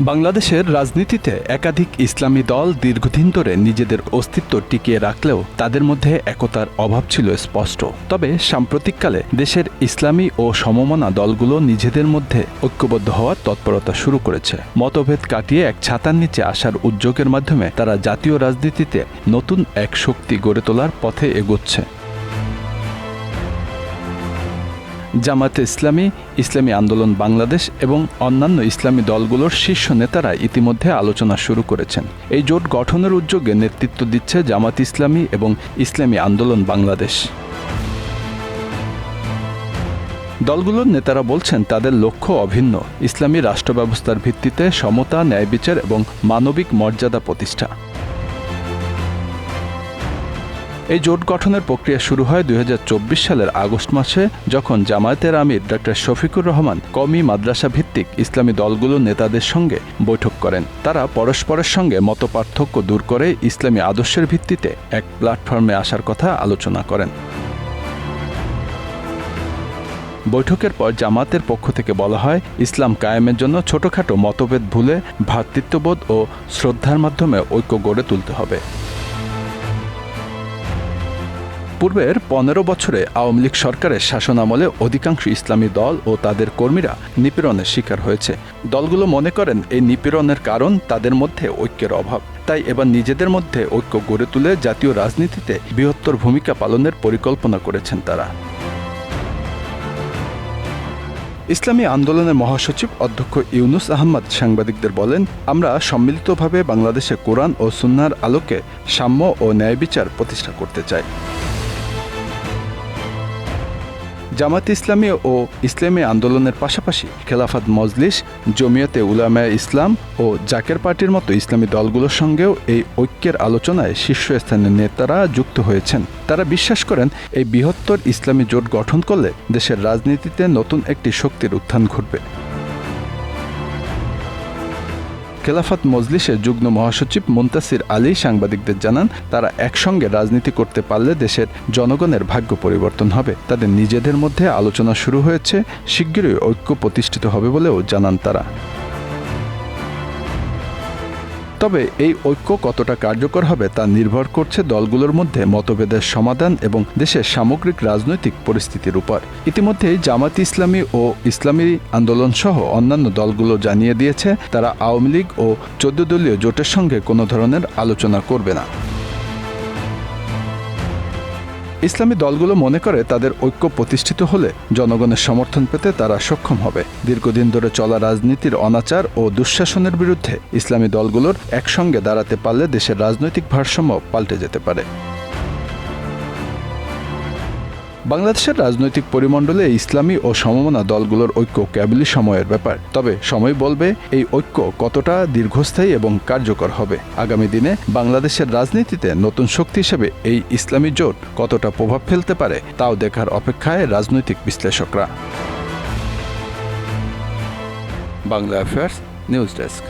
বাংলাদেশের রাজনীতিতে একাধিক ইসলামী দল দীর্ঘদিন ধরে নিজেদের অস্তিত্ব টিকিয়ে রাখলেও তাদের মধ্যে একতার অভাব ছিল স্পষ্ট। তবে সাম্প্রতিককালে দেশের ইসলামী ও সমমনা দলগুলো নিজেদের মধ্যে ঐক্যবদ্ধ হওয়ার তৎপরতা শুরু করেছে। মতভেদ কাটিয়ে এক ছাতার নিচে আসার উদ্যোগের মাধ্যমে তারা জাতীয় রাজনীতিতে নতুন এক শক্তি গড়ে তোলার পথে এগোচ্ছে। জামায়াতে ইসলামী, ইসলামী আন্দোলন বাংলাদেশ এবং অন্যান্য ইসলামী দলগুলোর শীর্ষ নেতারা ইতিমধ্যে আলোচনা শুরু করেছেন। এই জোট গঠনের উদ্যোগে নেতৃত্ব দিচ্ছে জামায়াতে ইসলামী এবং ইসলামী আন্দোলন বাংলাদেশ। দলগুলোর নেতারা বলছেন তাদের লক্ষ্য অভিন্ন, ইসলামী রাষ্ট্র ব্যবস্থার ভিত্তিতে সমতা, ন্যায় বিচার এবং মানবিক মর্যাদা প্রতিষ্ঠা। এই জোট গঠনের প্রক্রিয়া শুরু হয় ২০২৪ সালের আগস্ট মাসে, যখন জামায়াতের আমির ডা. শফিকুর রহমান কওমি মাদ্রাসা ভিত্তিক ইসলামী দলগুলোর নেতাদের সঙ্গে বৈঠক করেন। তারা পরস্পরের সঙ্গে মতপার্থক্য দূর করে ইসলামী আদর্শের ভিত্তিতে এক প্ল্যাটফর্মে আসার কথা আলোচনা করেন। বৈঠকের পর জামায়াতের পক্ষ থেকে বলা হয়, ইসলাম কায়েমের জন্য ছোটখাটো মতভেদ ভুলে ভ্রাতৃত্ববোধ ও শ্রদ্ধার মাধ্যমে ঐক্য গড়ে তুলতে হবে। পূর্বের ১৫ বছরে আওয়ামী লীগ সরকারের শাসনামলে অধিকাংশ ইসলামী দল ও তাদের কর্মীরা নিপীড়নের শিকার হয়েছে। দলগুলো মনে করেন এই নিপীড়নের কারণ তাদের মধ্যে ঐক্যের অভাব। তাই এবার নিজেদের মধ্যে ঐক্য গড়ে তুলে জাতীয় রাজনীতিতে বৃহত্তর ভূমিকা পালনের পরিকল্পনা করেছেন তারা। ইসলামী আন্দোলনের মহাসচিব অধ্যক্ষ ইউনুস আহমদ সাংবাদিকদের বলেন, আমরা সম্মিলিতভাবে বাংলাদেশে কোরআন ও সুন্নাহর আলোকে সাম্য ও ন্যায় বিচার প্রতিষ্ঠা করতে চাই। জামায়াতে ইসলামী ও ইসলামী আন্দোলনের পাশাপাশি খেলাফত মজলিস, জমিয়তে উলামায়ে ইসলাম ও জাকের পার্টির মতো ইসলামী দলগুলোর সঙ্গেও এই ঐক্যের আলোচনায় শীর্ষস্থানীয় নেতারা যুক্ত হয়েছেন। তারা বিশ্বাস করেন, এই বৃহত্তর ইসলামী জোট গঠন করলে দেশের রাজনীতিতে নতুন একটি শক্তির উত্থান ঘটবে। খেলাফত মজলিসের যুগ্ম মহাসচিব মুনতাসির আলী সাংবাদিকদের জানান, তারা একসঙ্গে রাজনীতি করতে পারলে দেশের জনগণের ভাগ্য পরিবর্তন হবে। তাদের নিজেদের মধ্যে আলোচনা শুরু হয়েছে, শিগগিরই ঐক্য প্রতিষ্ঠিত হবে বলেও জানান তারা। তবে এই ঐক্য কতটা কার্যকর হবে তা নির্ভর করছে দলগুলোর মধ্যে মতভেদের সমাধান এবং দেশের সামগ্রিক রাজনৈতিক পরিস্থিতির উপর। ইতিমধ্যেই জামায়াতে ইসলামী ও ইসলামী আন্দোলন সহ অন্যান্য দলগুলো জানিয়ে দিয়েছে, তারা আওয়ামী লীগ ও ১৪ দলীয় জোটের সঙ্গে কোনো ধরনের আলোচনা করবে না। ইসলামী দলগুলো মনে করে তাদের ঐক্য প্রতিষ্ঠিত হলে জনগণের সমর্থন পেতে তারা সক্ষম হবে। দীর্ঘদিন ধরে চলা রাজনীতির অনাচার ও দুঃশাসনের বিরুদ্ধে ইসলামী দলগুলোর একসঙ্গে দাঁড়াতে পারলে দেশের রাজনৈতিক ভারসাম্য পাল্টে যেতে পারে। বাংলাদেশের রাজনৈতিক পরিমণ্ডলে ইসলামী ও সমমনা দলগুলোর ঐক্য কেবলই সময়ের ব্যাপার। তবে সময় বলবে এই ঐক্য কতটা দীর্ঘস্থায়ী এবং কার্যকর হবে। আগামী দিনে বাংলাদেশের রাজনীতিতে নতুন শক্তি হিসেবে এই ইসলামী জোট কতটা প্রভাব ফেলতে পারে তাও দেখার অপেক্ষায় রাজনৈতিক বিশ্লেষকরা। Bangla affairs, news desk.